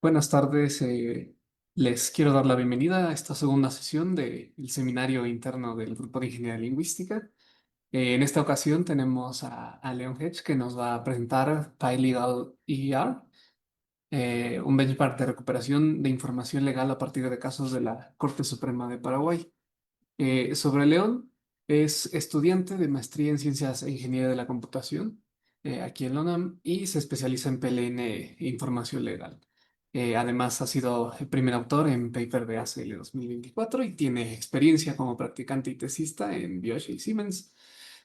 Buenas tardes. Les quiero dar la bienvenida a esta segunda sesión del seminario interno del Grupo de Ingeniería Lingüística. En esta ocasión tenemos a Leon Hedge que nos va a presentar PyLegal ER, un benchmark de recuperación de información legal a partir de casos de la Corte Suprema de Paraguay. Sobre León, es estudiante de maestría en Ciencias e Ingeniería de la Computación aquí en la UNAM y se especializa en PLN e Información Legal. Además, ha sido el primer autor en paper de ACL 2024 y tiene experiencia como practicante y tesista en Bioche y Siemens,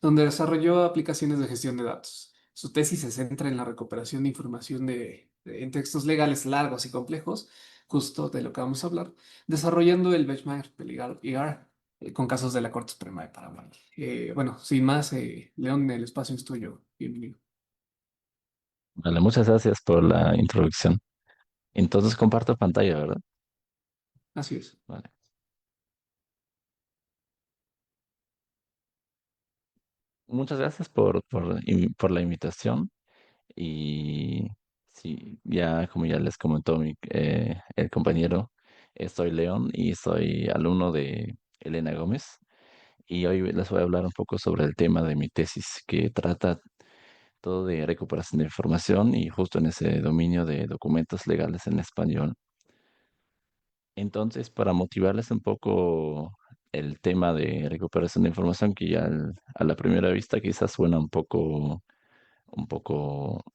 donde desarrolló aplicaciones de gestión de datos. Su tesis se centra en la recuperación de información en textos legales largos y complejos, justo de lo que vamos a hablar, desarrollando el benchmark de Legal ER con casos de la Corte Suprema de Paraguay. Bueno, sin más, León, el espacio es tuyo. Bienvenido. Vale, muchas gracias por la introducción. Entonces comparto pantalla, ¿verdad? Así es. Vale. Muchas gracias por la invitación. Y sí, ya como ya les comentó el compañero, soy León y soy alumno de Elena Gómez. Y hoy les voy a hablar un poco sobre el tema de mi tesis, que trata todo de recuperación de información y justo en ese dominio de documentos legales en español. Entonces, para motivarles un poco el tema de recuperación de información, que ya a la primera vista quizás suena un poco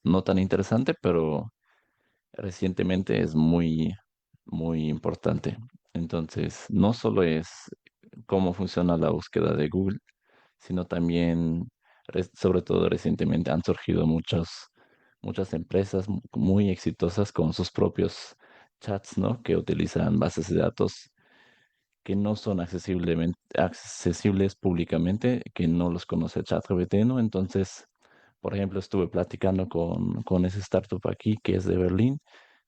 no tan interesante, pero recientemente es muy importante. Entonces, no solo es cómo funciona la búsqueda de Google, sino también, sobre todo recientemente, han surgido muchas empresas muy exitosas con sus propios chats, ¿no? Que utilizan bases de datos que no son accesibles públicamente, que no los conoce ChatGPT, ¿no? Entonces, por ejemplo, estuve platicando con ese startup aquí que es de Berlín,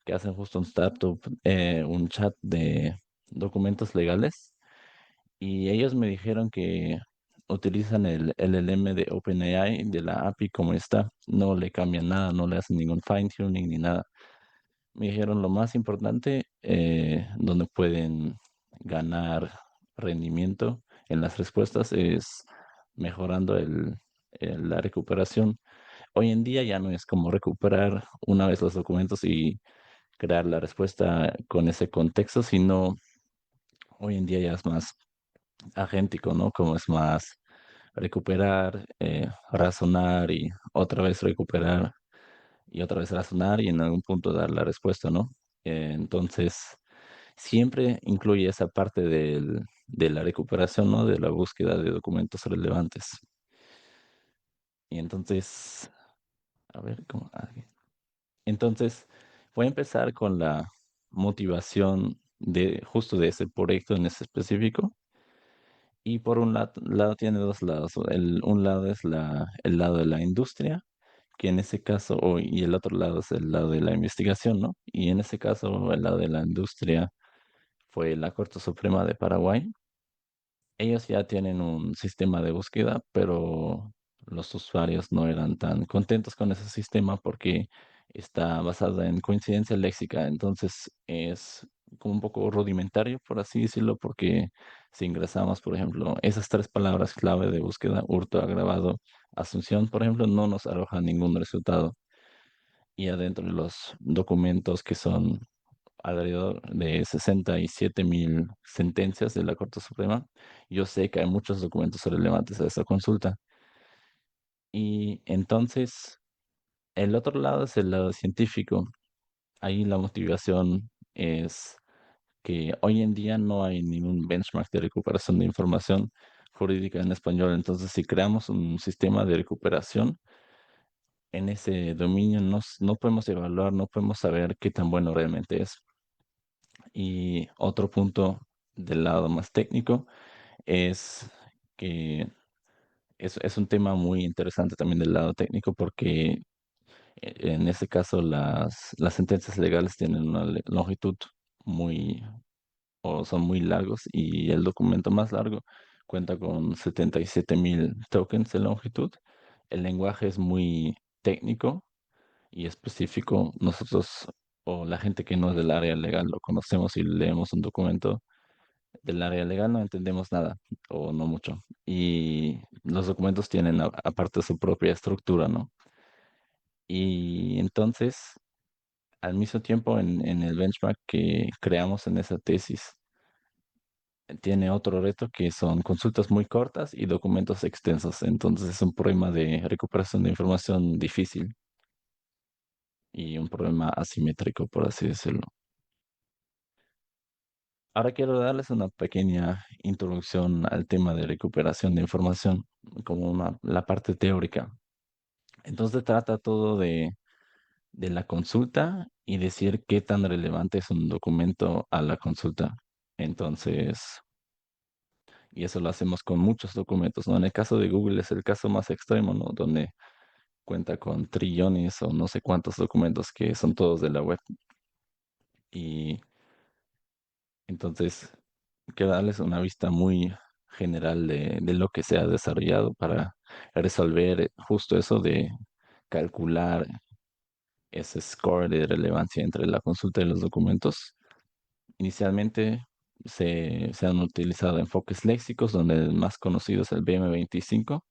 que hacen justo un chat de documentos legales, y ellos me dijeron que utilizan el LLM de OpenAI de la API como está, no le cambian nada, no le hacen ningún fine tuning ni nada. Me dijeron lo más importante, donde pueden ganar rendimiento en las respuestas es mejorando la recuperación. Hoy en día ya no es como recuperar una vez los documentos y crear la respuesta con ese contexto, sino hoy en día ya es más agéntico, ¿no? Como es más recuperar, razonar y otra vez recuperar y otra vez razonar y en algún punto dar la respuesta, ¿no? Entonces, siempre incluye esa parte de la recuperación, ¿no? De la búsqueda de documentos relevantes. Y entonces, a ver, ¿cómo? Entonces, voy a empezar con la motivación de justo de ese proyecto en ese específico. Y por un lado tiene dos lados. Un lado es el lado de la industria, que en ese caso, y el otro lado es el lado de la investigación, ¿no? Y en ese caso, el lado de la industria fue la Corte Suprema de Paraguay. Ellos ya tienen un sistema de búsqueda, pero los usuarios no eran tan contentos con ese sistema porque está basado en coincidencia léxica. Entonces es como un poco rudimentario, por así decirlo, porque si ingresamos, por ejemplo, esas tres palabras clave de búsqueda, hurto, agravado, asunción, por ejemplo, no nos arroja ningún resultado. Y adentro de los documentos que son alrededor de 67.000 sentencias de la Corte Suprema, yo sé que hay muchos documentos relevantes a esa consulta. Y entonces, el otro lado es el lado científico. Ahí la motivación es que hoy en día no hay ningún benchmark de recuperación de información jurídica en español. Entonces, si creamos un sistema de recuperación en ese dominio, no podemos evaluar, no podemos saber qué tan bueno realmente es. Y otro punto del lado más técnico es que es un tema muy interesante también del lado técnico porque en este caso las sentencias legales tienen una longitud muy, o son muy largos y el documento más largo cuenta con 77.000 tokens de longitud. El lenguaje es muy técnico y específico. Nosotros o la gente que no es del área legal lo conocemos y leemos un documento del área legal, no entendemos nada o no mucho. Y los documentos tienen aparte su propia estructura, ¿no? Y entonces, al mismo tiempo, en el benchmark que creamos en esa tesis, tiene otro reto que son consultas muy cortas y documentos extensos. Entonces es un problema de recuperación de información difícil y un problema asimétrico, por así decirlo. Ahora quiero darles una pequeña introducción al tema de recuperación de información, como la parte teórica. Entonces trata todo de la consulta y decir qué tan relevante es un documento a la consulta. Entonces, y eso lo hacemos con muchos documentos, ¿no? En el caso de Google es el caso más extremo, ¿no? Donde cuenta con trillones o no sé cuántos documentos que son todos de la web. Y entonces, quiero darles una vista muy general de lo que se ha desarrollado para resolver justo eso de calcular ese score de relevancia entre la consulta y los documentos. Inicialmente se han utilizado enfoques léxicos, donde el más conocido es el BM25,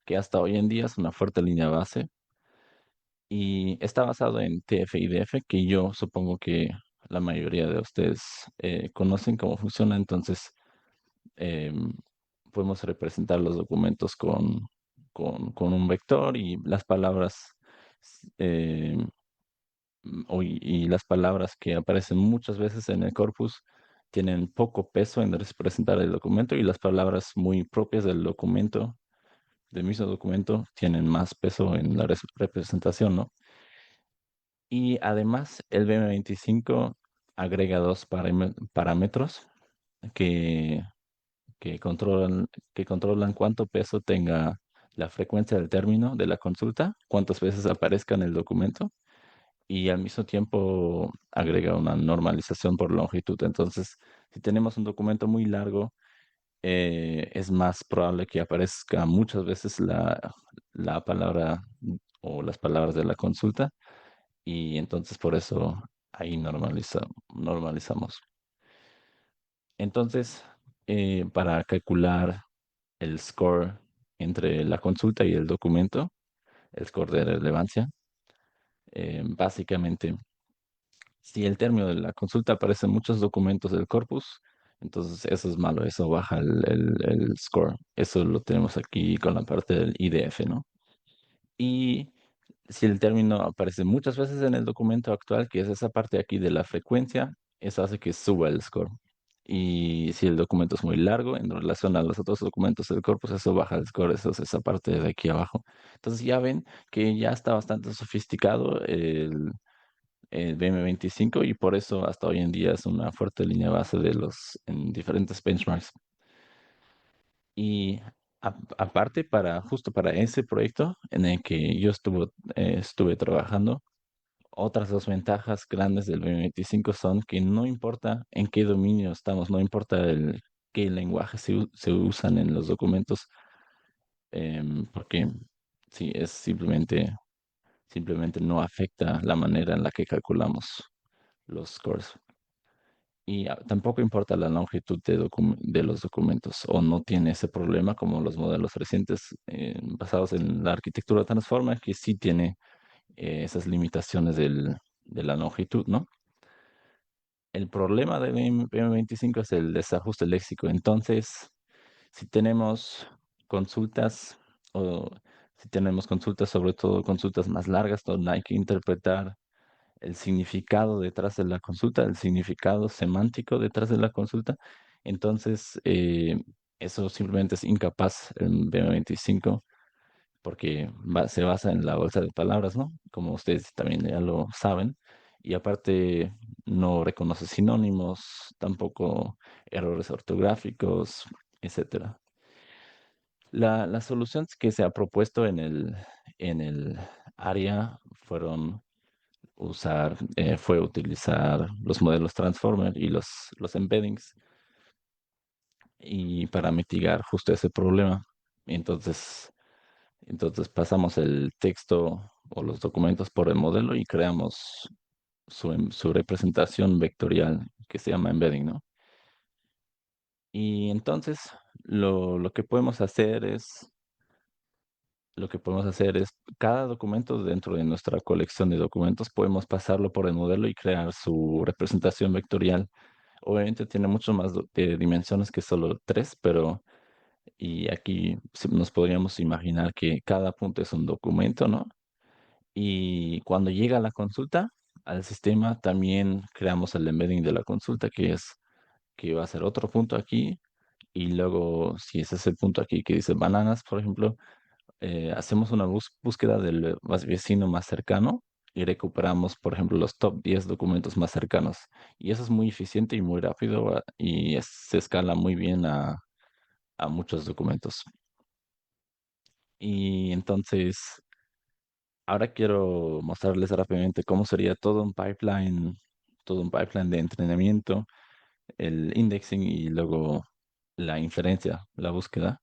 que hasta hoy en día es una fuerte línea base y está basado en TF-IDF, que yo supongo que la mayoría de ustedes conocen cómo funciona. Entonces, em, podemos representar los documentos con un vector y las palabras em, y las palabras que aparecen muchas veces en el corpus tienen poco peso en representar el documento y las palabras muy propias del documento, del mismo documento, tienen más peso en la representación, ¿no? Y además el BM25 agrega dos parámetros que, que controlan cuánto peso tenga la frecuencia del término de la consulta, cuántas veces aparezca en el documento y al mismo tiempo agrega una normalización por longitud. Entonces, si tenemos un documento muy largo, es más probable que aparezca muchas veces la palabra o las palabras de la consulta y entonces por eso ahí normalizamos. Entonces, para calcular el score entre la consulta y el documento, el score de relevancia, básicamente si el término de la consulta aparece en muchos documentos del corpus, entonces eso es malo, eso baja el score. Eso lo tenemos aquí con la parte del IDF, ¿no? Y si el término aparece muchas veces en el documento actual, que es esa parte aquí de la frecuencia, eso hace que suba el score. Y si el documento es muy largo en relación a los otros documentos del corpus, eso baja el score, eso es esa parte de aquí abajo. Entonces ya ven que ya está bastante sofisticado el BM25 y por eso hasta hoy en día es una fuerte línea base de los en diferentes benchmarks. Y aparte, justo para ese proyecto en el que yo estuve trabajando, otras dos ventajas grandes del BM25 son que no importa en qué dominio estamos, no importa qué lenguaje se usan en los documentos, porque sí, es simplemente no afecta la manera en la que calculamos los scores. Y tampoco importa la longitud de los documentos o no tiene ese problema como los modelos recientes basados en la arquitectura Transformer, que sí tiene esas limitaciones de la longitud, ¿no? El problema de BM25 es el desajuste léxico. Entonces, si tenemos consultas o si tenemos consultas, sobre todo consultas más largas, donde hay que interpretar el significado detrás de la consulta, el significado semántico detrás de la consulta. Entonces, eso simplemente es incapaz en BM25 porque se basa en la bolsa de palabras, ¿no? Como ustedes también ya lo saben. Y aparte no reconoce sinónimos, tampoco errores ortográficos, etcétera. La solución que se ha propuesto en el área fue utilizar los modelos Transformer y los embeddings y para mitigar justo ese problema. Entonces, entonces pasamos el texto o los documentos por el modelo y creamos su representación vectorial que se llama embedding, ¿no? Y entonces lo que podemos hacer es, lo que podemos hacer es cada documento dentro de nuestra colección de documentos podemos pasarlo por el modelo y crear su representación vectorial. Obviamente tiene mucho más dimensiones que solo tres, pero y aquí nos podríamos imaginar que cada punto es un documento, ¿no? Y cuando llega la consulta al sistema, también creamos el embedding de la consulta, que es que va a ser otro punto aquí. Y luego, si ese es el punto aquí que dice bananas, por ejemplo, hacemos una búsqueda del vecino más cercano y recuperamos, por ejemplo, los top 10 documentos más cercanos. Y eso es muy eficiente y muy rápido y se escala muy bien a muchos documentos. Y entonces, ahora quiero mostrarles rápidamente cómo sería todo un pipeline de entrenamiento, el indexing y luego la inferencia, la búsqueda.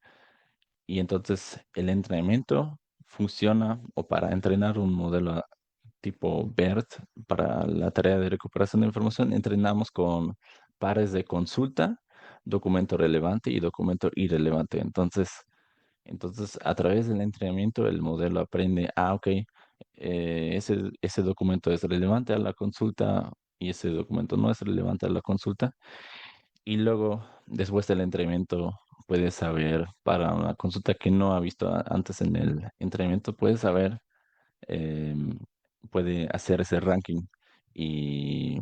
Y entonces el entrenamiento funciona o para entrenar un modelo tipo BERT para la tarea de recuperación de información, entrenamos con pares de consulta, documento relevante y documento irrelevante. Entonces, a través del entrenamiento, el modelo aprende, ok, ese documento es relevante a la consulta y ese documento no es relevante a la consulta. Y luego, después del entrenamiento, puedes saber, para una consulta que no ha visto antes en el entrenamiento, puedes saber, em, puede hacer ese ranking y,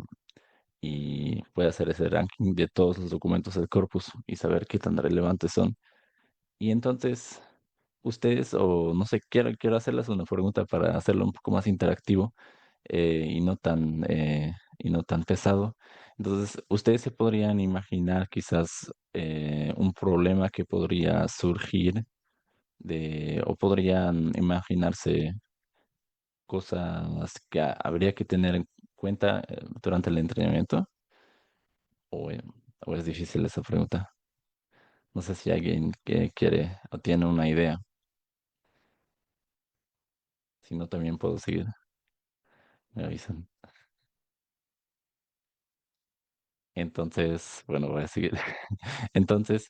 y puede hacer ese ranking de todos los documentos del corpus y saber qué tan relevantes son. Y entonces, ustedes, o no sé, quiero hacerles una pregunta para hacerlo un poco más interactivo y no tan pesado. Entonces, ustedes se podrían imaginar quizás un problema que podría surgir o podrían imaginarse cosas que habría que tener en cuenta durante el entrenamiento, o, eh, o es difícil esa pregunta. No sé si alguien que quiere o tiene una idea. Si no, también puedo seguir. Me avisan. Entonces, bueno, voy a seguir. Entonces,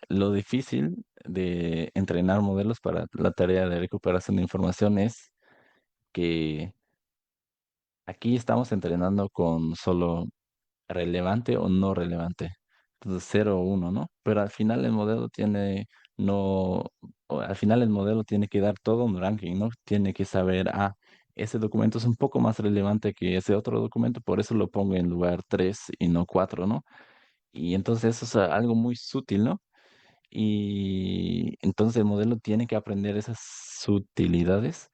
lo difícil de entrenar modelos para la tarea de recuperación de información es que aquí estamos entrenando con solo relevante o no relevante. Entonces, 0 o 1, ¿no? Pero al final el modelo no, al final el modelo tiene que dar todo un ranking, ¿no? Tiene que saber, ese documento es un poco más relevante que ese otro documento, por eso lo pongo en lugar 3 y no 4, ¿no? Y entonces eso es algo muy sutil, ¿no? Y entonces el modelo tiene que aprender esas sutilidades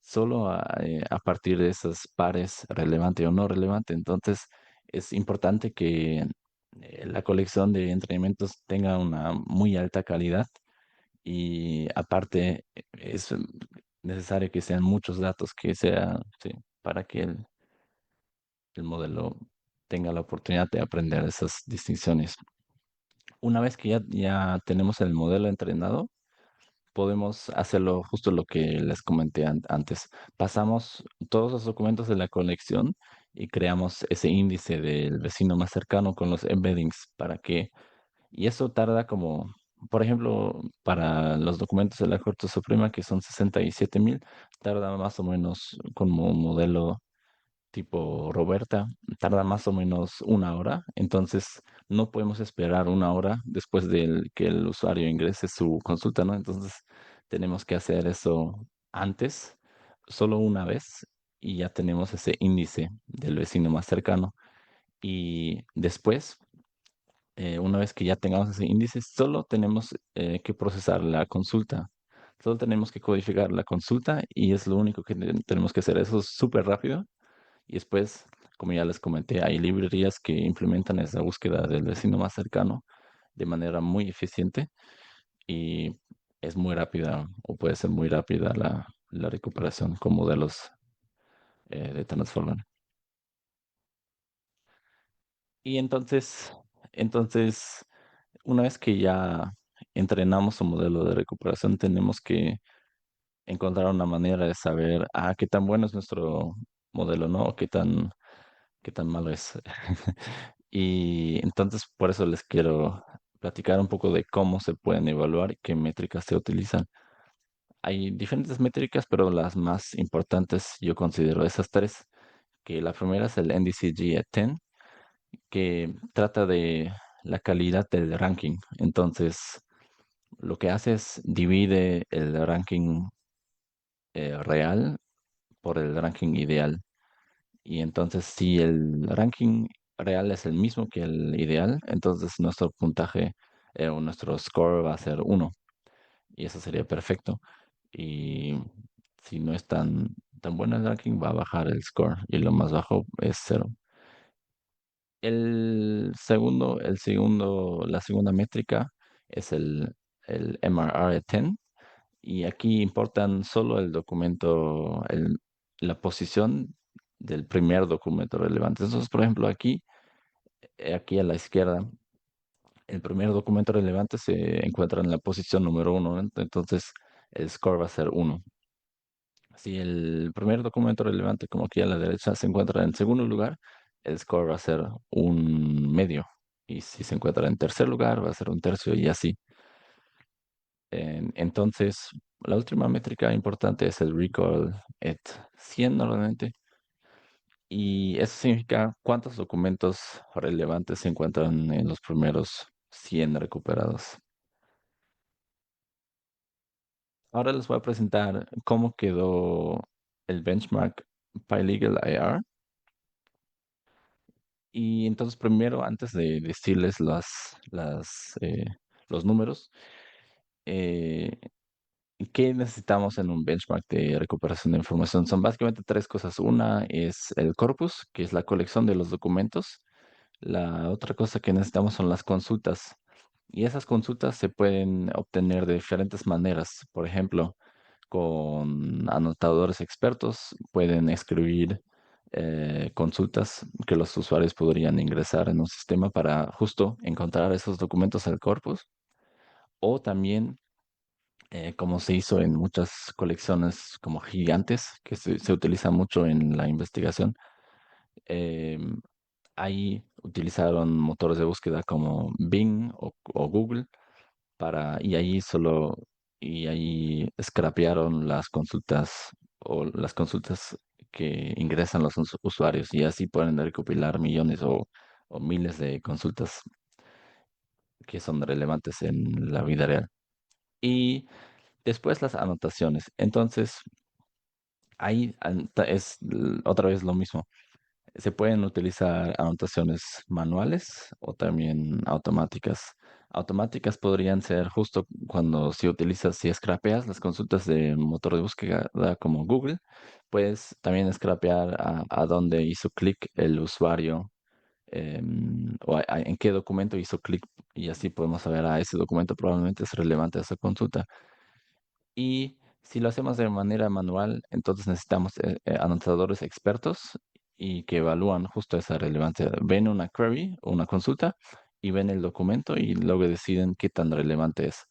solo a partir de esos pares relevante o no relevante. Entonces es importante que la colección de entrenamientos tenga una muy alta calidad y aparte es necesario que sean muchos datos, sí, para que el modelo tenga la oportunidad de aprender esas distinciones. Una vez que ya tenemos el modelo entrenado, podemos hacerlo justo lo que les comenté antes. Pasamos todos los documentos de la colección y creamos ese índice del vecino más cercano con los embeddings y eso tarda como, por ejemplo, para los documentos de la Corte Suprema, que son 67.000, tarda más o menos como un modelo tipo Roberta, tarda más o menos una hora, entonces no podemos esperar una hora después de que el usuario ingrese su consulta, ¿no? Entonces tenemos que hacer eso antes, solo una vez, y ya tenemos ese índice del vecino más cercano. Y después, una vez que ya tengamos ese índice, solo tenemos que procesar la consulta. Solo tenemos que codificar la consulta y es lo único que tenemos que hacer. Eso es súper rápido y después, como ya les comenté, hay librerías que implementan esa búsqueda del vecino más cercano de manera muy eficiente y es muy rápida o puede ser muy rápida la recuperación con modelos de Transformer. Y entonces, una vez que ya entrenamos un modelo de recuperación, tenemos que encontrar una manera de saber, qué tan bueno es modelo no, o qué tan malo es. Y entonces por eso les quiero platicar un poco de cómo se pueden evaluar y qué métricas se utilizan. Hay diferentes métricas, pero las más importantes yo considero esas tres, que la primera es el NDCG 10, que trata de la calidad del ranking. Entonces, lo que hace es divide el ranking real por el ranking ideal. Y entonces, si el ranking real es el mismo que el ideal, entonces nuestro puntaje o nuestro score va a ser 1. Y eso sería perfecto. Y si no es tan bueno el ranking, va a bajar el score. Y lo más bajo es 0. La segunda métrica es el MRR 10. Y aquí importan solo el documento, la posición del primer documento relevante. Entonces, por ejemplo, aquí a la izquierda, el primer documento relevante se encuentra en la posición número 1, ¿no? Entonces, el score va a ser 1. Si el primer documento relevante, como aquí a la derecha, se encuentra en segundo lugar, el score va a ser un medio. Y si se encuentra en tercer lugar, va a ser un tercio y así. Entonces, la última métrica importante es el recall at 100 normalmente. Y eso significa cuántos documentos relevantes se encuentran en los primeros 100 recuperados. Ahora les voy a presentar cómo quedó el benchmark PyLegal IR. Y entonces primero, antes de decirles los números, eh, ¿qué necesitamos en un benchmark de recuperación de información? Son básicamente tres cosas. Una es el corpus, que es la colección de los documentos. La otra cosa que necesitamos son las consultas. Y esas consultas se pueden obtener de diferentes maneras. Por ejemplo, con anotadores expertos pueden escribir consultas que los usuarios podrían ingresar en un sistema para justo encontrar esos documentos al corpus. O también, como se hizo en muchas colecciones como gigantes, que se utiliza mucho en la investigación, em, ahí utilizaron motores de búsqueda como Bing o Google y ahí scrapearon las consultas o las consultas que ingresan los usuarios y así pueden recopilar millones o miles de consultas que son relevantes en la vida real. Y después las anotaciones. Entonces, ahí otra vez lo mismo. Se pueden utilizar anotaciones manuales o también automáticas. Automáticas podrían ser justo cuando si scrapeas las consultas de motor de búsqueda como Google, puedes también scrapear a dónde hizo clic el usuario o en qué documento hizo clic y así podemos saber, ese documento probablemente es relevante a esa consulta. Y si lo hacemos de manera manual, entonces necesitamos anotadores expertos y que evalúan justo esa relevancia. Ven una query o una consulta y ven el documento y luego deciden qué tan relevante es.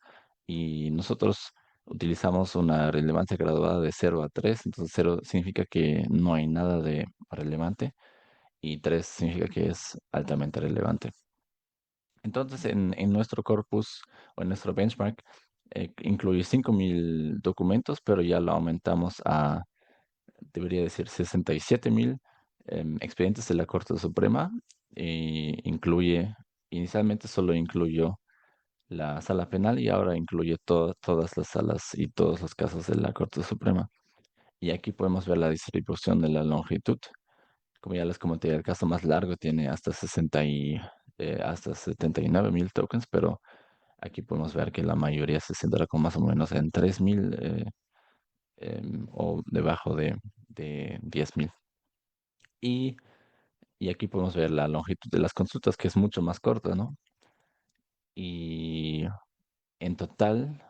Y nosotros utilizamos una relevancia graduada de 0 a 3. Entonces 0 significa que no hay nada de relevante y 3 significa que es altamente relevante. Entonces, en nuestro corpus o en nuestro benchmark, incluye 5.000 documentos, pero ya lo aumentamos debería decir, 67.000 expedientes de la Corte Suprema. Inicialmente solo incluyó la sala penal y ahora incluye todas las salas y todos los casos de la Corte Suprema. Y aquí podemos ver la distribución de la longitud. Como ya les comenté, el caso más largo tiene hasta 79.000 tokens, pero aquí podemos ver que la mayoría se centra con más o menos en 3.000 o debajo de 10.000. Y, y aquí podemos ver la longitud de las consultas, que es mucho más corta, ¿no? Y en total,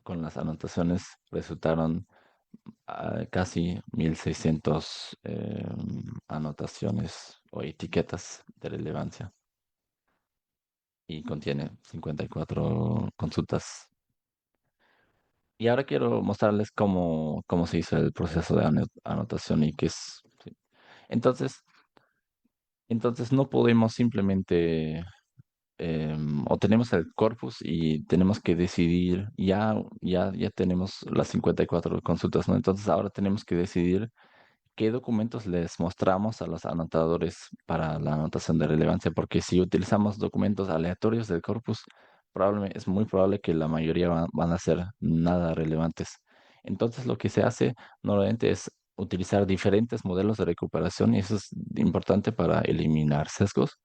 con las anotaciones, resultaron casi 1.600 anotaciones o etiquetas de relevancia y contiene 54 consultas. Y ahora quiero mostrarles cómo se hizo el proceso de anotación y Entonces, entonces no podemos simplemente o tenemos el corpus y tenemos que decidir, ya tenemos las 54 consultas, ¿no? Entonces ahora tenemos que decidir qué documentos les mostramos a los anotadores para la anotación de relevancia, porque si utilizamos documentos aleatorios del corpus, es muy probable que la mayoría van a ser nada relevantes. Entonces lo que se hace normalmente es utilizar diferentes modelos de recuperación y eso es importante para eliminar sesgos,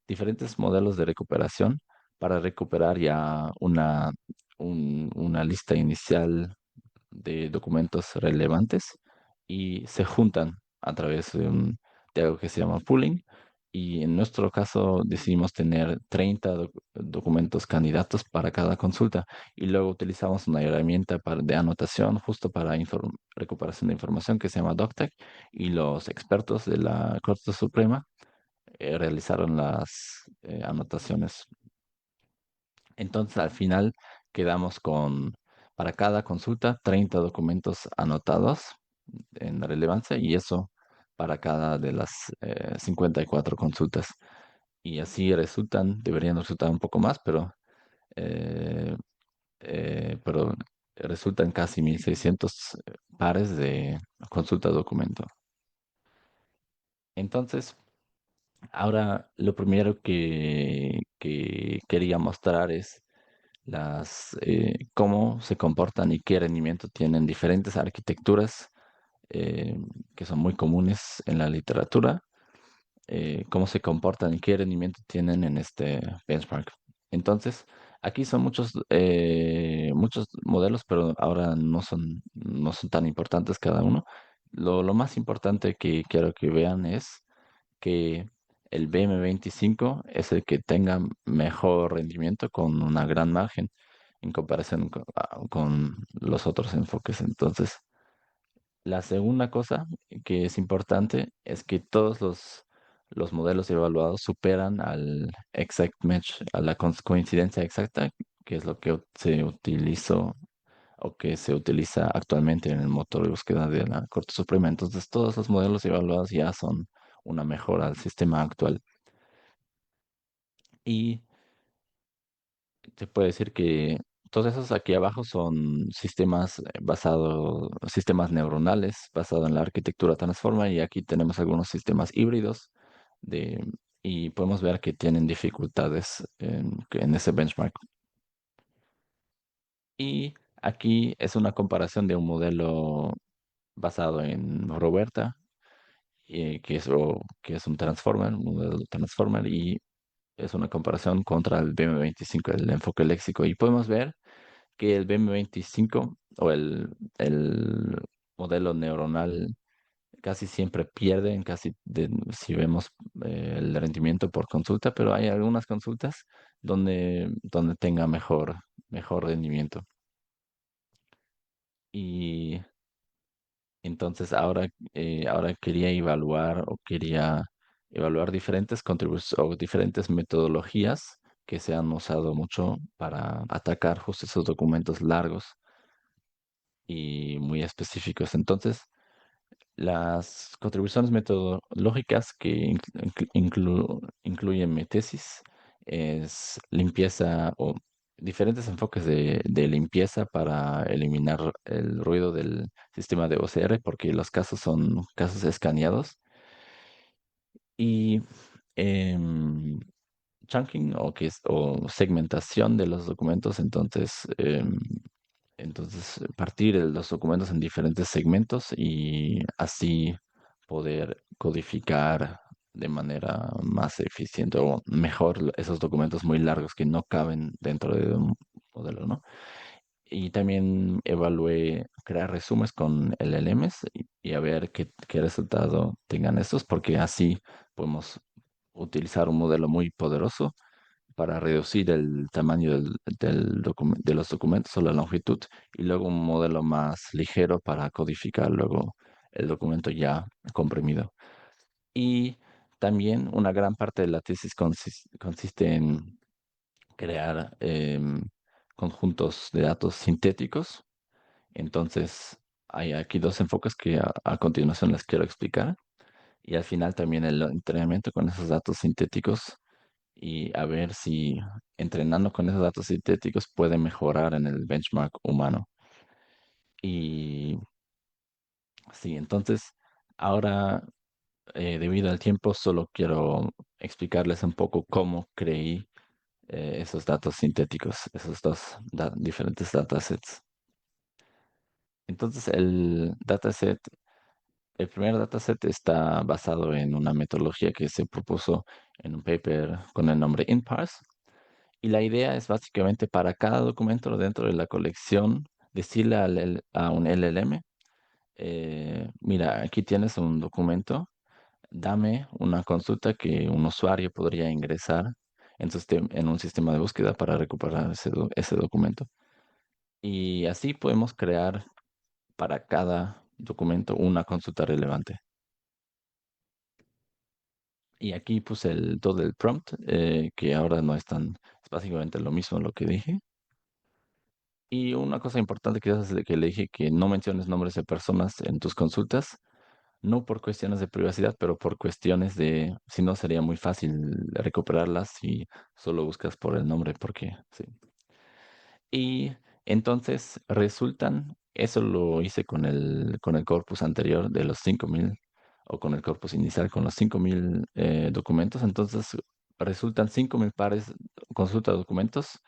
diferentes modelos de recuperación para recuperar ya una lista inicial de documentos relevantes y se juntan a través de algo que se llama pooling. Y en nuestro caso decidimos tener 30 documentos candidatos para cada consulta y luego utilizamos una herramienta de anotación justo para recuperación de información que se llama DocTech y los expertos de la Corte Suprema realizaron las anotaciones. Entonces, al final quedamos con, para cada consulta, 30 documentos anotados en relevancia y eso para cada de las 54 consultas. Y así deberían resultar un poco más, eh, pero resultan casi 1600 pares de consulta-documento. Entonces, ahora lo primero que quería mostrar es cómo se comportan y qué rendimiento tienen diferentes arquitecturas eh, que son muy comunes en la literatura, cómo se comportan y qué rendimiento tienen en este benchmark. Entonces, aquí son muchos modelos, pero ahora no son tan importantes cada uno. Lo más importante que quiero que vean es que el BM25 es el que tenga mejor rendimiento con una gran margen en comparación con los otros enfoques. Entonces, la segunda cosa que es importante es que todos los modelos evaluados superan al exact match, a la coincidencia exacta, que es lo que se utilizó o que se utiliza actualmente en el motor de búsqueda de la Corte Suprema. Entonces, todos los modelos evaluados ya son una mejora al sistema actual. Y te puedo decir que todos esos aquí abajo son sistemas neuronales basados en la arquitectura Transformer y aquí tenemos algunos sistemas híbridos de, y podemos ver que tienen dificultades en ese benchmark. Y aquí es una comparación de un modelo basado en Roberta, que es un Transformer, un modelo Transformer, y es una comparación contra el BM25, el enfoque léxico. Y podemos ver que el BM25 o el modelo neuronal casi siempre pierde si vemos el rendimiento por consulta, pero hay algunas consultas donde tenga mejor rendimiento. Y entonces ahora quería evaluar diferentes o diferentes metodologías que se han usado mucho para atacar justo esos documentos largos y muy específicos. Entonces, las contribuciones metodológicas que incluyen mi tesis es limpieza o diferentes enfoques de limpieza para eliminar el ruido del sistema de OCR, porque los casos son casos escaneados. Y chunking o segmentación de los documentos, entonces partir los documentos en diferentes segmentos y así poder codificar de manera más eficiente o mejor esos documentos muy largos que no caben dentro de un modelo, ¿no? Y también evalué crear resúmenes con LLMs y a ver qué resultado tengan estos, porque así podemos utilizar un modelo muy poderoso para reducir el tamaño de los documentos o la longitud y luego un modelo más ligero para codificar luego el documento ya comprimido. Y también una gran parte de la tesis consiste en crear conjuntos de datos sintéticos. Entonces, hay aquí dos enfoques que a continuación les quiero explicar. y al final también el entrenamiento con esos datos sintéticos y a ver si entrenando con esos datos sintéticos puede mejorar en el benchmark humano. Y sí, entonces ahora, debido al tiempo, solo quiero explicarles un poco cómo creí esos datos sintéticos, esos dos diferentes datasets. Entonces, el primer dataset está basado en una metodología que se propuso en un paper con el nombre InParse. Y la idea es básicamente para cada documento dentro de la colección decirle a un LLM, mira, aquí tienes un documento, dame una consulta que un usuario podría ingresar en un sistema de búsqueda para recuperar ese documento. Y así podemos crear para cada documento una consulta relevante. Y aquí puse todo el prompt, que ahora no es es básicamente lo mismo lo que dije. Y una cosa importante que es de que le dije que no menciones nombres de personas en tus consultas, no por cuestiones de privacidad, pero por cuestiones de, si no sería muy fácil recuperarlas si solo buscas por el nombre, porque sí. Y entonces resultan, eso lo hice con el corpus anterior de los 5.000 o con el corpus inicial con los 5.000 documentos. Entonces resultan 5.000 pares, consulta de documentos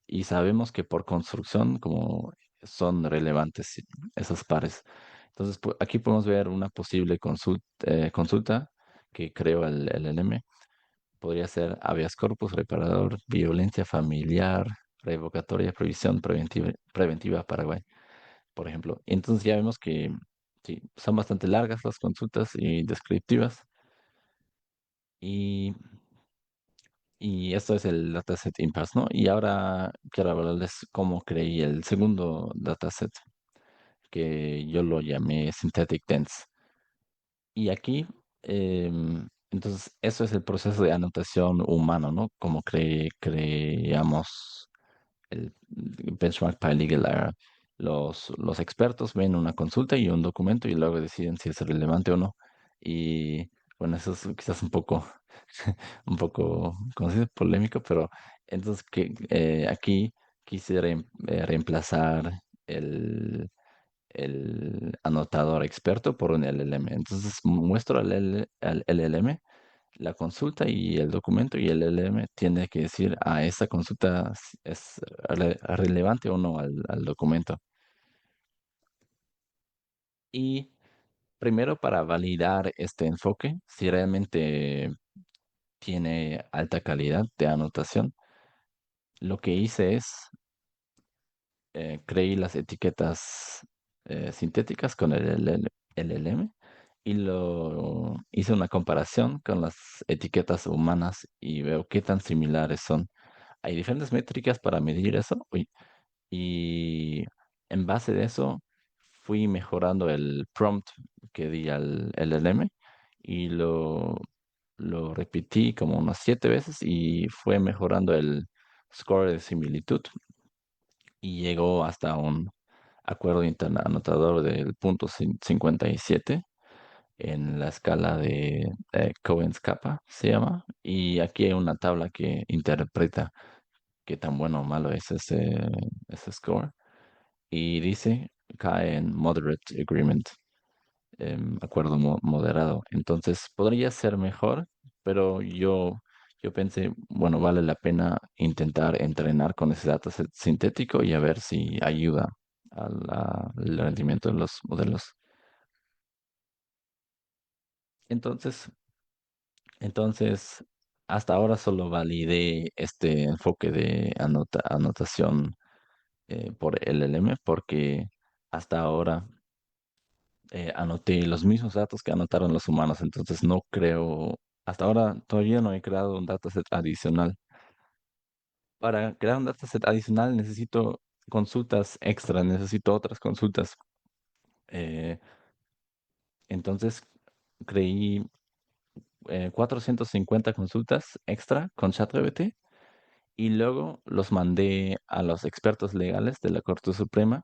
y sabemos que por construcción como son relevantes esos pares. Entonces aquí podemos ver una posible consulta que creó el LLM. Podría ser habeas corpus, reparador, violencia familiar, revocatoria, previsión preventiva Paraguay, por ejemplo. Entonces ya vemos que sí, son bastante largas las consultas y descriptivas. Y, y esto es el dataset impasse, ¿no? Y ahora quiero hablarles cómo creí el segundo dataset, que yo lo llamé Synthetic Dense. Y aquí, entonces, eso es el proceso de anotación humano, ¿no? Como creamos el benchmark para Legal Era. Los expertos ven una consulta y un documento y luego deciden si es relevante o no. Y bueno, eso es quizás un poco, un poco, ¿cómo se dice? Polémico, pero entonces aquí quise reemplazar el, el anotador experto por un LLM. Entonces muestro al LLM la consulta y el documento y el LLM tiene que decir, esa consulta es relevante o no al documento. Y primero para validar este enfoque, si realmente tiene alta calidad de anotación, lo que hice es creé las etiquetas sintéticas con el LLM y lo hice una comparación con las etiquetas humanas y veo qué tan similares son. Hay diferentes métricas para medir eso y en base de eso fui mejorando el prompt que di al LLM y lo repetí como unas 7 veces y fue mejorando el score de similitud y llegó hasta un acuerdo anotador del punto 57 en la escala de Cohen's kappa, se llama. Y aquí hay una tabla que interpreta qué tan bueno o malo es ese score. Y dice, cae en moderate agreement, acuerdo moderado. Entonces podría ser mejor, pero yo pensé, bueno, vale la pena intentar entrenar con ese dataset sintético y a ver si ayuda al rendimiento de los modelos. Entonces, entonces, hasta ahora solo validé este enfoque de anotación por LLM porque hasta ahora anoté los mismos datos que anotaron los humanos, entonces no creo, hasta ahora todavía no he creado un dataset adicional. Para crear un dataset adicional necesito consultas extra, necesito otras consultas. Eh, entonces creí 450 consultas extra con ChatGPT y luego los mandé a los expertos legales de la Corte Suprema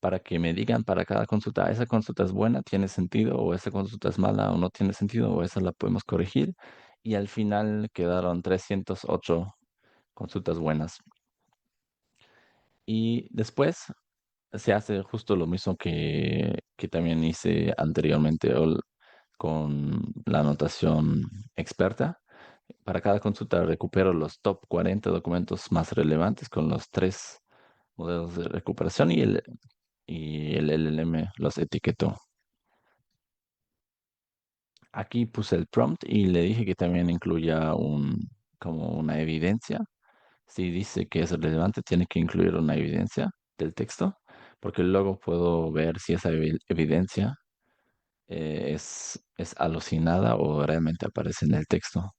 para que me digan para cada consulta, esa consulta es buena, tiene sentido, o esa consulta es mala o no tiene sentido, o esa la podemos corregir. Y al final quedaron 308 consultas buenas. Y después se hace justo lo mismo que también hice anteriormente con la anotación experta. Para cada consulta recupero los top 40 documentos más relevantes con los tres modelos de recuperación y el LLM los etiquetó. Aquí puse el prompt y le dije que también incluya como una evidencia. Si dice que es relevante, tiene que incluir una evidencia del texto, porque luego puedo ver si esa evidencia es alucinada o realmente aparece en el texto.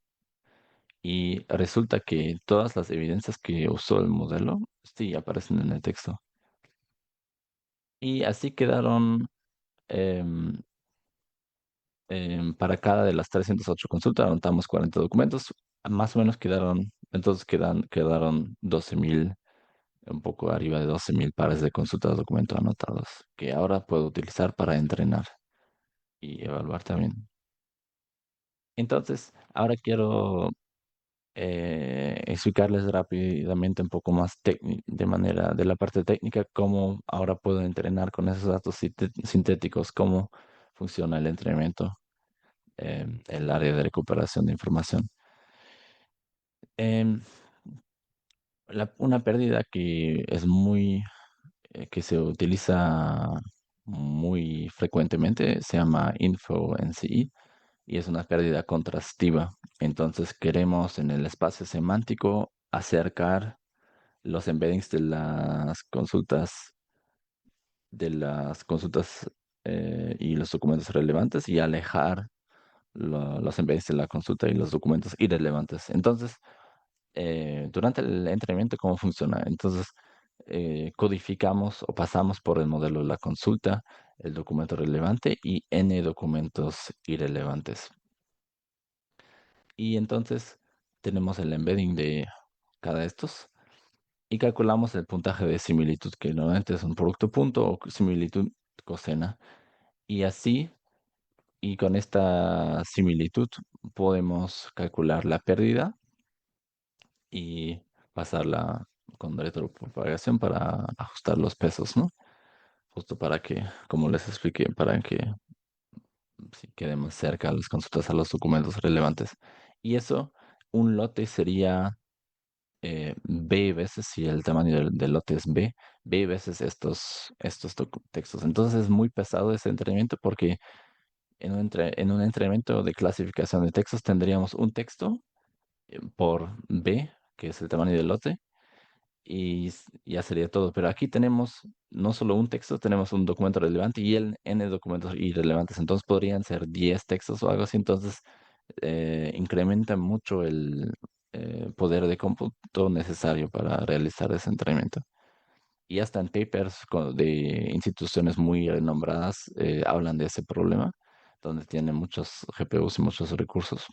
Y resulta que todas las evidencias que usó el modelo, sí aparecen en el texto. Y así quedaron em, para cada de las 308 consultas, anotamos 40 documentos, más o menos entonces quedaron 12.000, un poco arriba de 12.000 pares de consultas de documentos anotados, que ahora puedo utilizar para entrenar y evaluar también. Entonces, ahora quiero explicarles rápidamente un poco más de la parte técnica, cómo ahora puedo entrenar con esos datos sintéticos, cómo funciona el entrenamiento en el área de recuperación de información. Em, una pérdida que se utiliza muy frecuentemente se llama InfoNCI y es una pérdida contrastiva. Entonces queremos en el espacio semántico acercar los embeddings de las consultas y los documentos relevantes y alejar los embeddings de la consulta y los documentos irrelevantes. Entonces, durante el entrenamiento, ¿cómo funciona? Entonces, codificamos o pasamos por el modelo de la consulta, el documento relevante y n documentos irrelevantes. Y entonces tenemos el embedding de cada de estos y calculamos el puntaje de similitud, que normalmente es un producto punto o similitud cosena. Y así, y con esta similitud, podemos calcular la pérdida y pasarla con retropropagación para ajustar los pesos, ¿no? Justo para que, como les expliqué, para que si quedemos cerca las consultas a los documentos relevantes. Y eso, un lote sería B veces, si el tamaño del lote es B veces estos textos. Entonces es muy pesado ese entrenamiento porque en un entrenamiento de clasificación de textos tendríamos un texto por B, que es el tamaño del lote, y ya sería todo. Pero aquí tenemos no solo un texto, tenemos un documento relevante y el N documentos irrelevantes. Entonces podrían ser 10 textos o algo así. Entonces incrementa mucho el poder de cómputo necesario para realizar ese entrenamiento. Y hasta en papers de instituciones muy renombradas hablan de ese problema, donde tienen muchos GPUs y muchos recursos.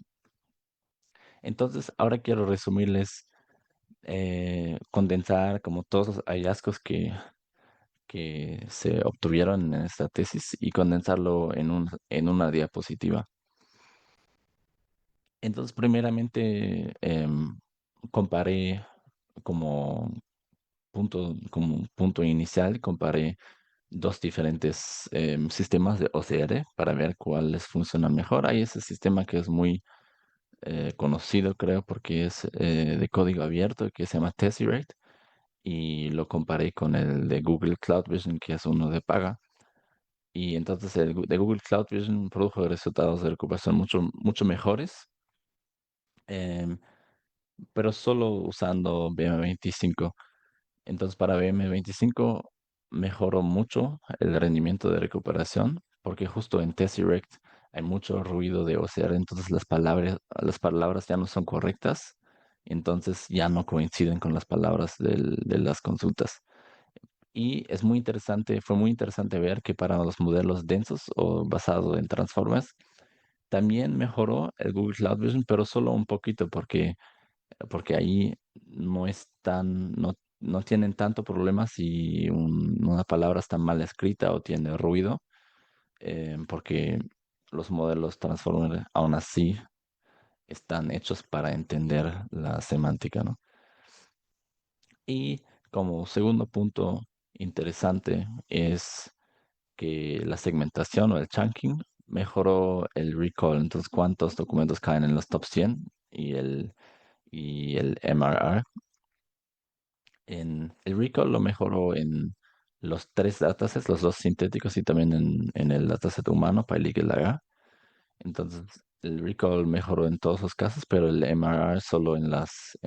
Entonces, ahora quiero resumirles, condensar como todos los hallazgos que se obtuvieron en esta tesis y condensarlo en una diapositiva. Entonces, primeramente, comparé como como punto inicial, comparé dos diferentes sistemas de OCR para ver cuáles funcionan mejor. Hay ese sistema que es muy conocido, creo, porque es de código abierto, que se llama Tesseract, y lo comparé con el de Google Cloud Vision, que es uno de paga. Y entonces de Google Cloud Vision produjo resultados de recuperación mucho, mucho mejores, em, pero solo usando BM25. Entonces para BM25 mejoró mucho el rendimiento de recuperación, porque justo en Tesseract hay mucho ruido de OCR, entonces las palabras ya no son correctas, entonces ya no coinciden con las palabras de las consultas. Y fue muy interesante ver que para los modelos densos o basados en transformers, también mejoró el Google Cloud Vision, pero solo un poquito, porque ahí no es tan, no no tienen tanto problema si una palabra está mal escrita o tiene ruido, porque los modelos Transformer aún así están hechos para entender la semántica, ¿no? Y como segundo punto interesante es que la segmentación o el chunking mejoró el recall. Entonces, cuántos documentos caen en los top 100 y el MRR. El recall lo mejoró en los tres datasets, los dos sintéticos y también en el dataset humano, PyLeak y Laga. Entonces, el recall mejoró en todos los casos, pero el MRR solo en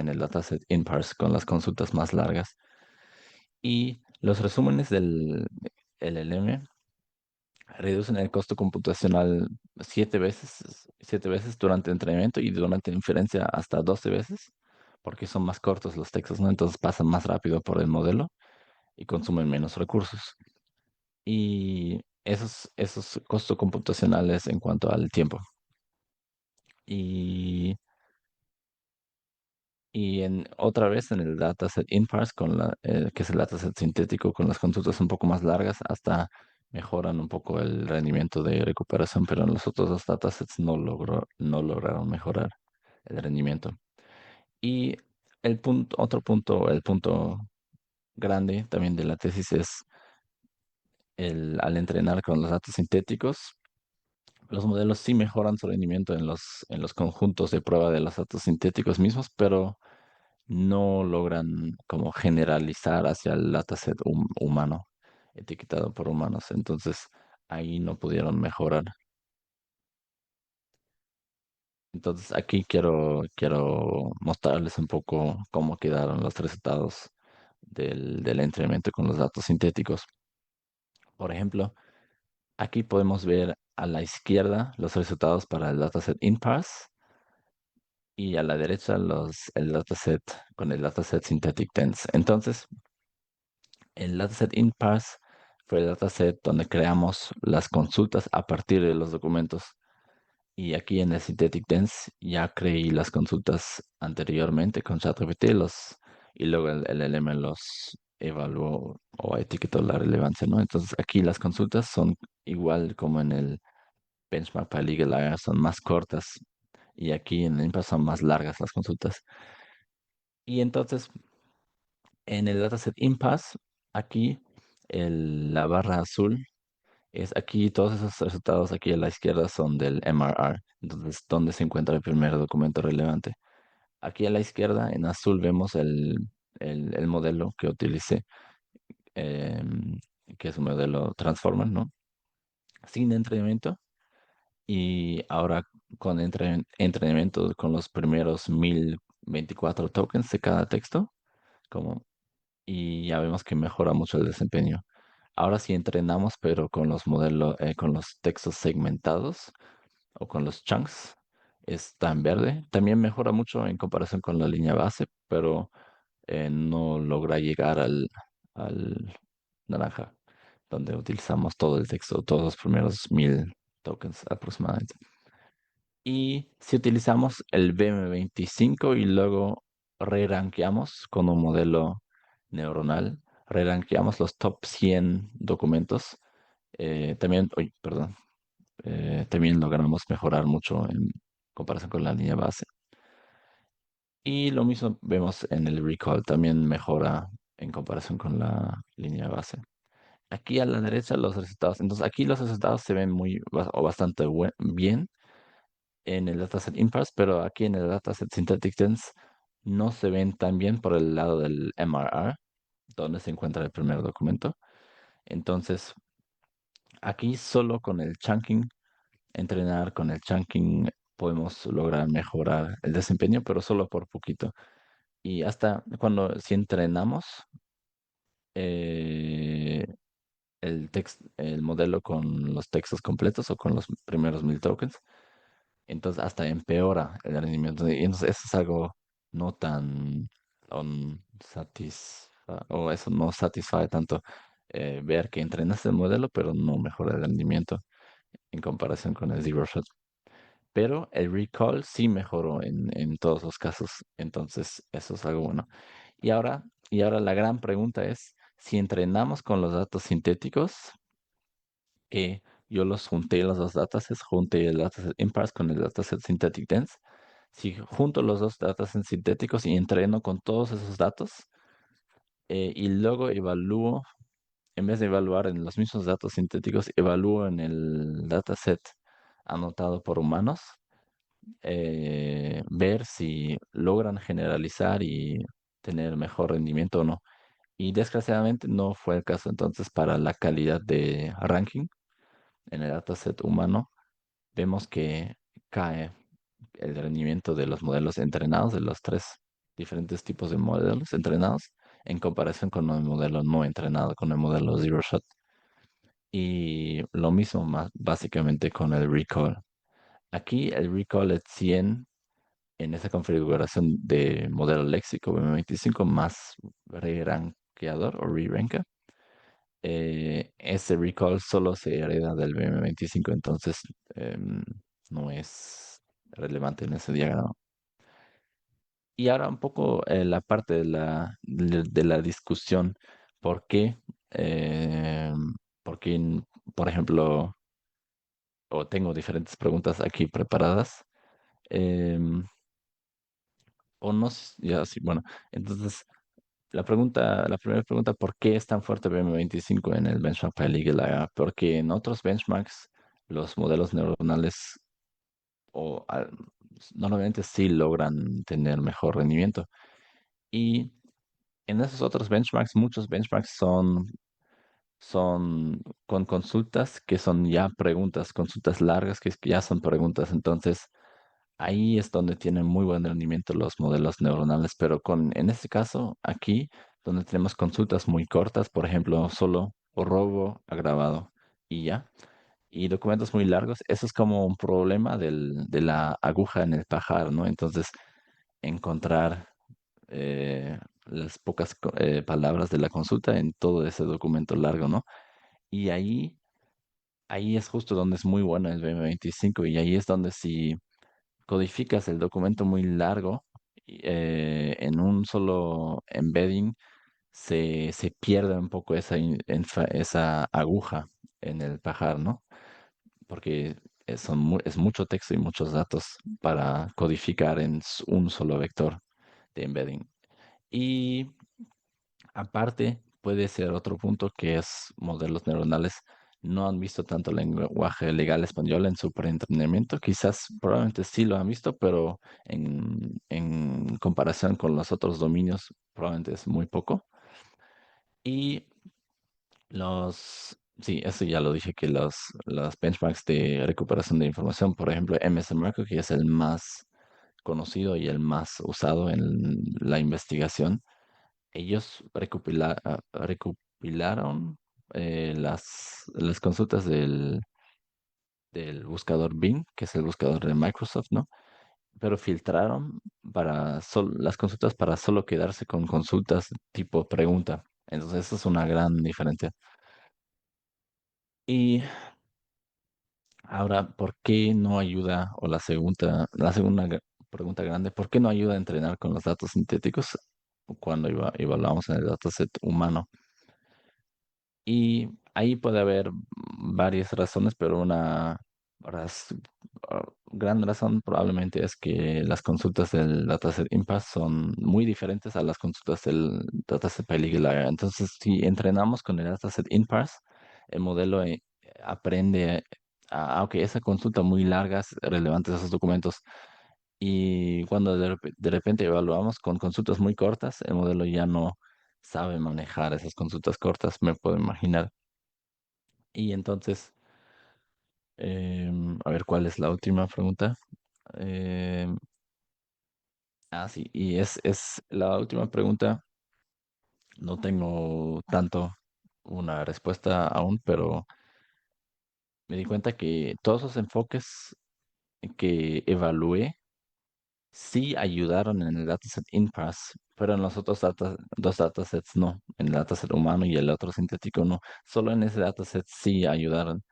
el dataset InParse con las consultas más largas. Y los resúmenes del LLM reducen el costo computacional 7 veces durante entrenamiento y durante inferencia hasta 12 veces, porque son más cortos los textos, ¿no? Entonces pasan más rápido por el modelo y consumen menos recursos. Y esos costos computacionales en cuanto al tiempo. Y otra vez en el dataset InParse, que es el dataset sintético con las consultas un poco más largas, hasta mejoran un poco el rendimiento de recuperación, pero en los otros dos datasets no lograron mejorar el rendimiento. Y otro punto, el punto grande también de la tesis es al entrenar con los datos sintéticos, los modelos sí mejoran su rendimiento en los conjuntos de prueba de los datos sintéticos mismos, pero no logran como generalizar hacia el dataset humano, etiquetado por humanos. Entonces, ahí no pudieron mejorar. Entonces, aquí quiero mostrarles un poco cómo quedaron los resultados del entrenamiento con los datos sintéticos. Por ejemplo, aquí podemos ver a la izquierda los resultados para el dataset InParse y a la derecha el dataset con el dataset Synthetic Tense. Entonces, el dataset InParse fue el dataset donde creamos las consultas a partir de los documentos. Y aquí en el Synthetic Tense ya creí las consultas anteriormente con ChatGPT y luego el LM los evaluó o etiquetó la relevancia, ¿no? Entonces aquí las consultas son igual como en el benchmark para Legal Layer, son más cortas y aquí en el InParse son más largas las consultas. Y entonces en el dataset InPass, aquí la barra azul es aquí, todos esos resultados aquí a la izquierda son del MRR. Entonces, ¿dónde se encuentra el primer documento relevante? Aquí a la izquierda, en azul, vemos el modelo que utilicé, em, que es un modelo Transformer, ¿no? Sin entrenamiento. Y ahora con entrenamiento con los primeros 1024 tokens de cada texto, como y ya vemos que mejora mucho el desempeño. Ahora sí entrenamos, pero con los modelos, con los textos segmentados o con los chunks, está en verde. También mejora mucho en comparación con la línea base, pero no logra llegar al naranja, donde utilizamos todo el texto, todos los primeros 1000 tokens aproximadamente. Y si utilizamos el BM25 y luego re-rankeamos con un modelo neuronal, re-rankeamos los top 100 documentos, también, uy, perdón, también logramos mejorar mucho en comparación con la línea base. Y lo mismo vemos en el recall, también mejora en comparación con la línea base. Aquí a la derecha los resultados. Entonces aquí los resultados se ven o bastante bien en el dataset InParse, pero aquí en el dataset Synthetic Tense no se ven tan bien por el lado del MRR, donde se encuentra el primer documento. Entonces, aquí solo con el chunking, entrenar con el chunking, podemos lograr mejorar el desempeño, pero solo por poquito. Y hasta si entrenamos eh, el modelo con los textos completos o con los primeros 1000 tokens, entonces hasta empeora el rendimiento. Y entonces eso es algo no tan o eso no satisface tanto ver que entrenaste el modelo, pero no mejora el rendimiento en comparación con el Zero Shot. Pero el recall sí mejoró en todos los casos, entonces eso es algo bueno. Y ahora Y ahora la gran pregunta es, si entrenamos con los datos sintéticos, que yo los junté los dos datasets, junté el dataset InParse con el dataset Synthetic Dense, si junto los dos datasets sintéticos y entreno con todos esos datos, y luego evalúo, en vez de evaluar en los mismos datos sintéticos, evalúo en el dataset anotado por humanos, ver si logran generalizar y tener mejor rendimiento o no. Y desgraciadamente no fue el caso entonces para la calidad de ranking en el dataset humano. Vemos que cae el rendimiento de los modelos entrenados, de los tres diferentes tipos de modelos entrenados, en comparación con el modelo no entrenado, con el modelo Zero Shot. Y lo mismo más básicamente con el recall. Aquí el recall es 100 en esa configuración de modelo léxico BM25 más re-rankeador o re-ranker. Ese recall solo se hereda del BM25, entonces no es relevante en ese diagrama. Y ahora un poco la parte de la discusión, ¿por qué? Eh, Porque, por ejemplo, o tengo diferentes preguntas aquí preparadas, em, o no, ya sí, bueno, entonces la primera pregunta, ¿por qué es tan fuerte BM25 en el benchmark para Eagle Eye? Porque en otros benchmarks los modelos neuronales o, al- normalmente sí logran tener mejor rendimiento. Y en esos otros benchmarks, muchos benchmarks son con consultas que son ya preguntas, consultas largas que ya son preguntas. Entonces, ahí es donde tienen muy buen rendimiento los modelos neuronales, pero en este caso, aquí, donde tenemos consultas muy cortas, por ejemplo, solo robo agravado y ya, y documentos muy largos, eso es como un problema de la aguja en el pajar, ¿no? Entonces, encontrar las pocas palabras de la consulta en todo ese documento largo, ¿no? Y ahí es justo donde es muy bueno el BM25 y ahí es donde si codificas el documento muy largo en un solo embedding, se pierde un poco esa aguja en el pajar, ¿no? Porque es mucho texto y muchos datos para codificar en un solo vector de embedding. Y aparte, puede ser otro punto que es modelos neuronales no han visto tanto lenguaje legal español en su preentrenamiento. Quizás probablemente sí lo han visto, pero en comparación con los otros dominios, probablemente es muy poco. Y sí, eso ya lo dije, que los benchmarks de recuperación de información, por ejemplo, MSMarco, que es el más conocido y el más usado en la investigación, ellos recopilaron las consultas del buscador Bing, que es el buscador de Microsoft, ¿no? Pero filtraron las consultas para solo quedarse con consultas tipo pregunta. Entonces, eso es una gran diferencia. Y ahora, ¿por qué no ayuda, o la segunda pregunta grande, ¿por qué no ayuda a entrenar con los datos sintéticos cuando evaluamos en el dataset humano? Y ahí puede haber varias razones, pero una gran razón probablemente es que las consultas del dataset IMPAS son muy diferentes a las consultas del dataset PyLegal. Entonces, si entrenamos con el dataset IMPAS, el modelo aprende ok, esa consulta muy larga es relevante a esos documentos. Y cuando de repente evaluamos con consultas muy cortas, el modelo ya no sabe manejar esas consultas cortas, me puedo imaginar. Y entonces, a ver, ¿cuál es la última pregunta? Em, sí, y es la última pregunta. No tengo tanto una respuesta aún, pero me di cuenta que todos los enfoques que evalué sí ayudaron en el dataset InPass, pero en los otros dos datasets no. En el dataset humano y el otro sintético no. Solo en ese dataset sí ayudaron.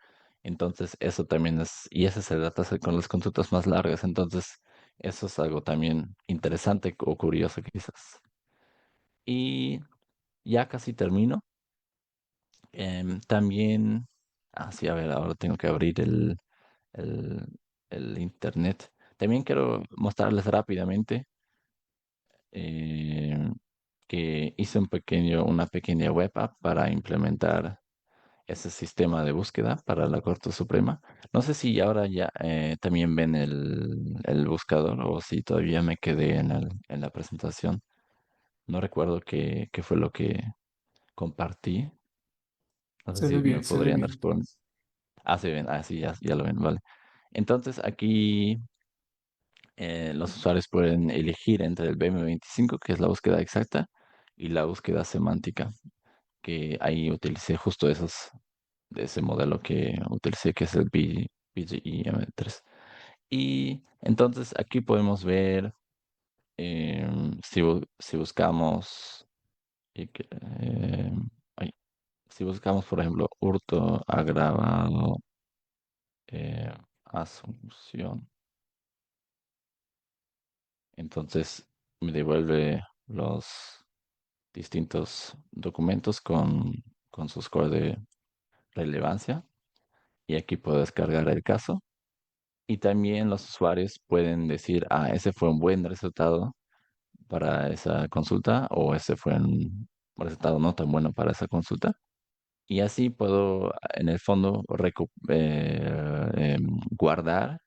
Entonces, eso también y ese es el dataset con las consultas más largas. Entonces, eso es algo también interesante o curioso quizás. Y ya casi termino. También, sí, a ver, ahora tengo que abrir el, el internet. También quiero mostrarles rápidamente eh, que hice una pequeña web app para implementar ese sistema de búsqueda para la Corte Suprema. No sé si ahora ya también ven el buscador o si todavía me quedé en la presentación. No recuerdo qué fue lo que compartí. No sé Se ve si me bien, se ve podrían bien. responder. Sí, ven, sí, ya lo ven, vale. Entonces aquí los usuarios pueden elegir entre el BM25, que es la búsqueda exacta, y la búsqueda semántica, que ahí utilicé justo de ese modelo que utilicé, que es el BGEM3. Y entonces aquí podemos ver si buscamos, y ay, si buscamos, por ejemplo, hurto agravado, eh, asunción. Entonces me devuelve los distintos documentos con su score de relevancia y aquí puedo descargar el caso. Y también los usuarios pueden decir, ese fue un buen resultado para esa consulta o ese fue un resultado no tan bueno para esa consulta. Y así puedo, en el fondo, guardar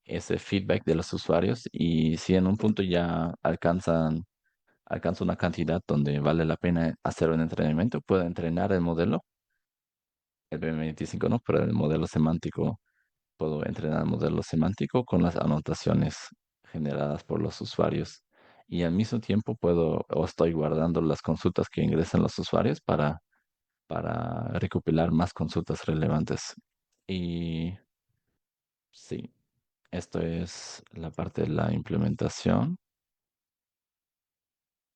ese feedback de los usuarios y si en un punto ya alcanza una cantidad donde vale la pena hacer un entrenamiento, puedo entrenar el modelo, el BM25 no, pero el modelo semántico, puedo entrenar el modelo semántico con las anotaciones generadas por los usuarios. Y al mismo tiempo o estoy guardando las consultas que ingresan los usuarios para recopilar más consultas relevantes. Y sí, esto es la parte de la implementación.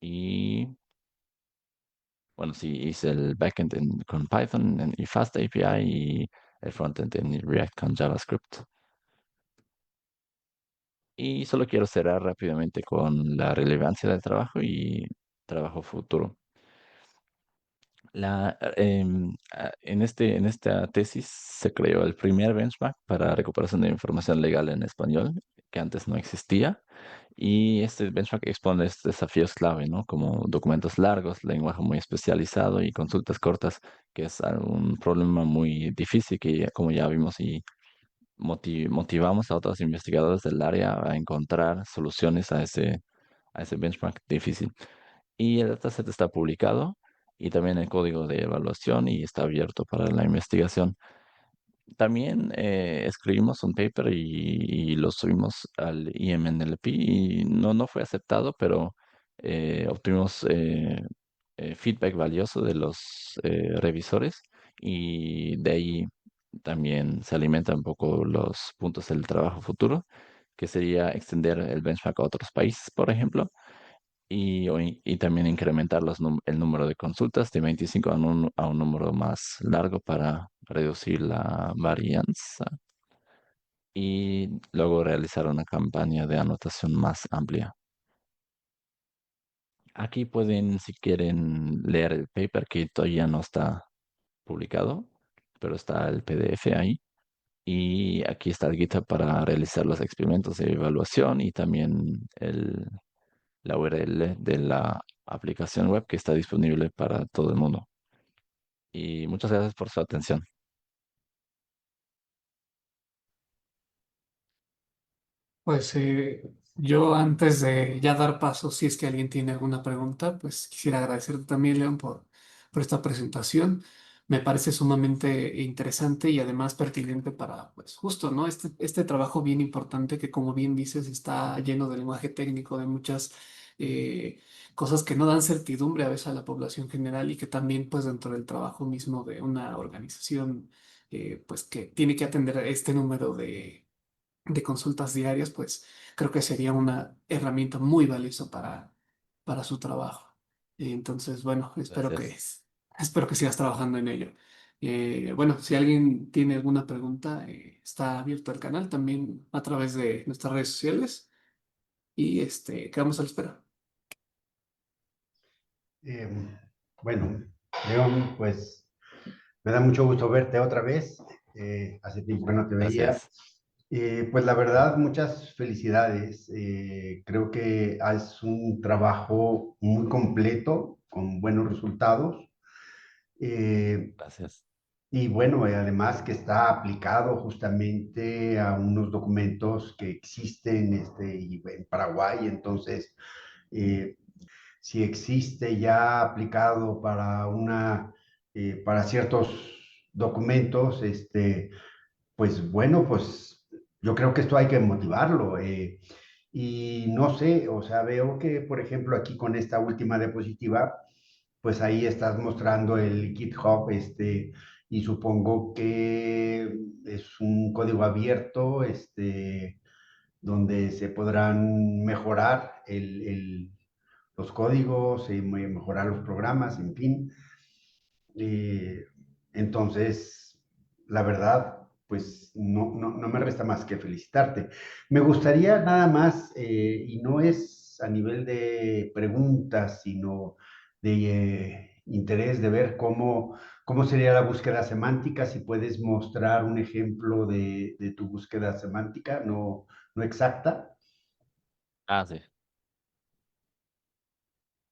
Y bueno, sí, hice el backend con Python y Fast API y el frontend en React con JavaScript. Y solo quiero cerrar rápidamente con la relevancia del trabajo y trabajo futuro. En esta tesis se creó el primer benchmark para recuperación de información legal en español, que antes no existía. Y este benchmark expone estos desafíos clave, ¿no? Como documentos largos, lenguaje muy especializado y consultas cortas, que es un problema muy difícil que, como ya vimos, y motivamos a otros investigadores del área a encontrar soluciones a ese benchmark difícil. Y el dataset está publicado y también el código de evaluación y está abierto para la investigación. También escribimos un paper y lo subimos al IMNLP y no fue aceptado, pero obtuvimos feedback valioso de los revisores y de ahí también se alimentan un poco los puntos del trabajo futuro, que sería extender el benchmark a otros países, por ejemplo, y también incrementar el número de consultas de 25 a un número más largo para reducir la varianza y luego realizar una campaña de anotación más amplia. Aquí pueden, si quieren, leer el paper que todavía no está publicado, pero está el PDF ahí. Y aquí está el GitHub para realizar los experimentos de evaluación y también la URL de la aplicación web que está disponible para todo el mundo. Y muchas gracias por su atención. Pues yo antes de ya dar paso, si es que alguien tiene alguna pregunta, pues quisiera agradecerte también, León, por esta presentación. Me parece sumamente interesante y además pertinente para, pues justo, ¿no? Este trabajo bien importante que, como bien dices, está lleno de lenguaje técnico, de muchas eh, cosas que no dan certidumbre a veces a la población general y que también, pues dentro del trabajo mismo de una organización, pues que tiene que atender a este número de consultas diarias, pues creo que sería una herramienta muy valiosa para su trabajo. Entonces, bueno, Gracias. espero que sigas trabajando en ello. Bueno, si alguien tiene alguna pregunta, está abierto el canal también a través de nuestras redes sociales y quedamos a la espera. Eh, bueno, León, pues me da mucho gusto verte otra vez. Hace tiempo que no te veía. Gracias, Pues la verdad, muchas felicidades. Creo que es un trabajo muy completo, con buenos resultados. Eh, gracias. y bueno, además que está aplicado justamente a unos documentos que existen en Paraguay. Entonces, eh, si existe ya aplicado para ciertos documentos, pues bueno, pues yo creo que esto hay que motivarlo. Y no sé, o sea, veo que, por ejemplo, aquí con esta última diapositiva, pues ahí estás mostrando el GitHub, y supongo que es un código abierto, donde se podrán mejorar los códigos y mejorar los programas, en fin. Eh, entonces, la verdad, pues no me resta más que felicitarte. Me gustaría nada más, y no es a nivel de preguntas, sino de interés de ver cómo sería la búsqueda semántica, si puedes mostrar un ejemplo de tu búsqueda semántica, no exacta. Ah, sí.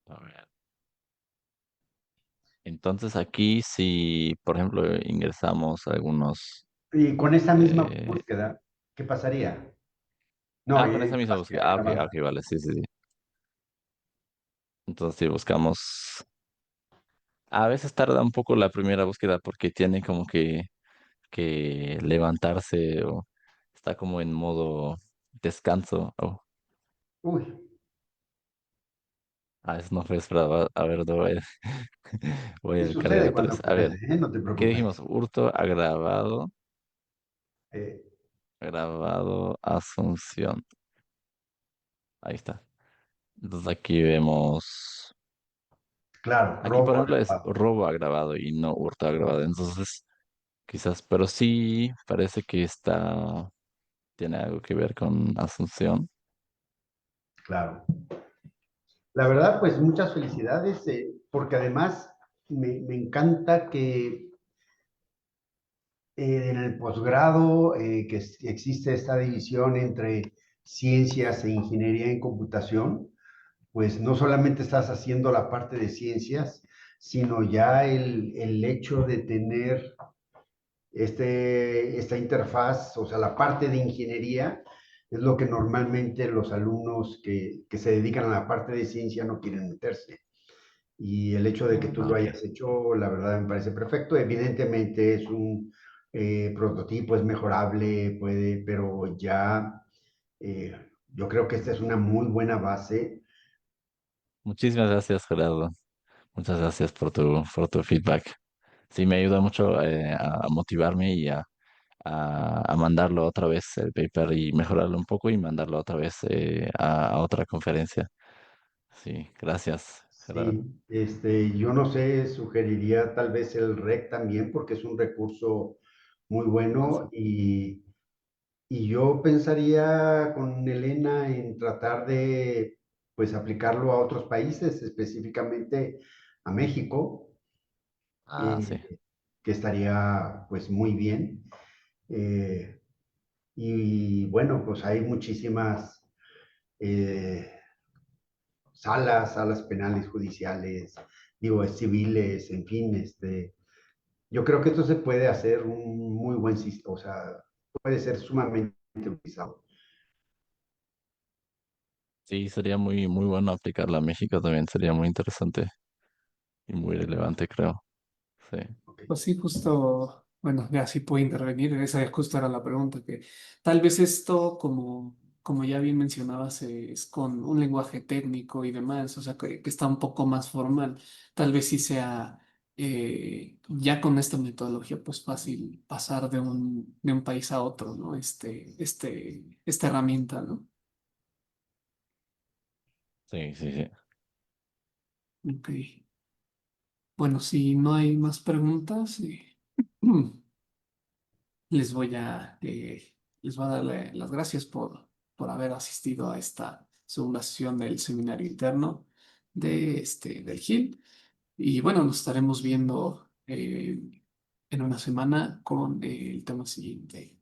A ver. Entonces aquí si, por ejemplo, ingresamos algunos... Y con esa misma eh, búsqueda, ¿qué pasaría? No, con esa ¿qué misma búsqueda. pasaría? Ah, ok, Grabado. ok, vale, sí, sí, sí. Entonces si buscamos... A veces tarda un poco la primera búsqueda porque tiene como que levantarse o está como en modo descanso. Oh, Uy, eso no fue esperado. A ver, voy sí a cargar sucede otra cuando vez. A ver, sucede, ¿eh? No te ¿qué preocupes. dijimos? Hurto agravado, Eh, agravado, Asunción. Ahí está. Entonces aquí vemos. claro, Aquí, por robo ejemplo, es agravado. robo agravado y no hurto agravado. Entonces, quizás, pero sí parece que tiene algo que ver con Asunción. Claro. La Sí. verdad, pues muchas felicidades, porque además me encanta que en el posgrado, existe esta división entre ciencias e ingeniería en computación. Pues no solamente estás haciendo la parte de ciencias, sino ya el hecho de tener esta interfaz, o sea, la parte de ingeniería, es lo que normalmente los alumnos que se dedican a la parte de ciencia no quieren meterse. Y el hecho de que tú Ah, lo ok. hayas hecho, la verdad me parece perfecto. Evidentemente es un prototipo, es mejorable, pero ya eh, yo creo que esta es una muy buena base. Muchísimas gracias, Gerardo. Muchas gracias por tu feedback. Sí, me ayuda mucho a motivarme y a mandarlo otra vez el paper y mejorarlo un poco y mandarlo otra vez a otra conferencia. Sí, gracias, Gerardo. Sí, yo no sé, sugeriría tal vez el REC también, porque es un recurso muy Ah, sí. bueno y yo pensaría con Elena en tratar de, pues, aplicarlo a otros países, específicamente a México, Ah, sí. eh, que estaría, pues, muy bien. Eh, y bueno, pues hay muchísimas eh, salas penales judiciales, digo, civiles, en fin, yo creo que esto se puede hacer un muy buen sistema, o sea, puede ser sumamente utilizado. Sí, sería muy, muy bueno aplicarla a México también. Sería muy interesante y muy relevante, creo. Sí. ¿Ok? Pues sí, justo, bueno, ya sí puedo intervenir, esa justo era la pregunta, que tal vez esto, como ya bien mencionabas, es con un lenguaje técnico y demás, o sea, que está un poco más formal, tal vez sí sea, ya con esta metodología, pues fácil pasar de un país a otro, ¿no? Esta herramienta, ¿no? Sí, sí, sí. Ok. Bueno, si no hay más preguntas, les voy a darle las gracias por haber asistido a esta segunda sesión del seminario interno. del GIL. Y bueno, nos estaremos viendo en una semana con el tema siguiente.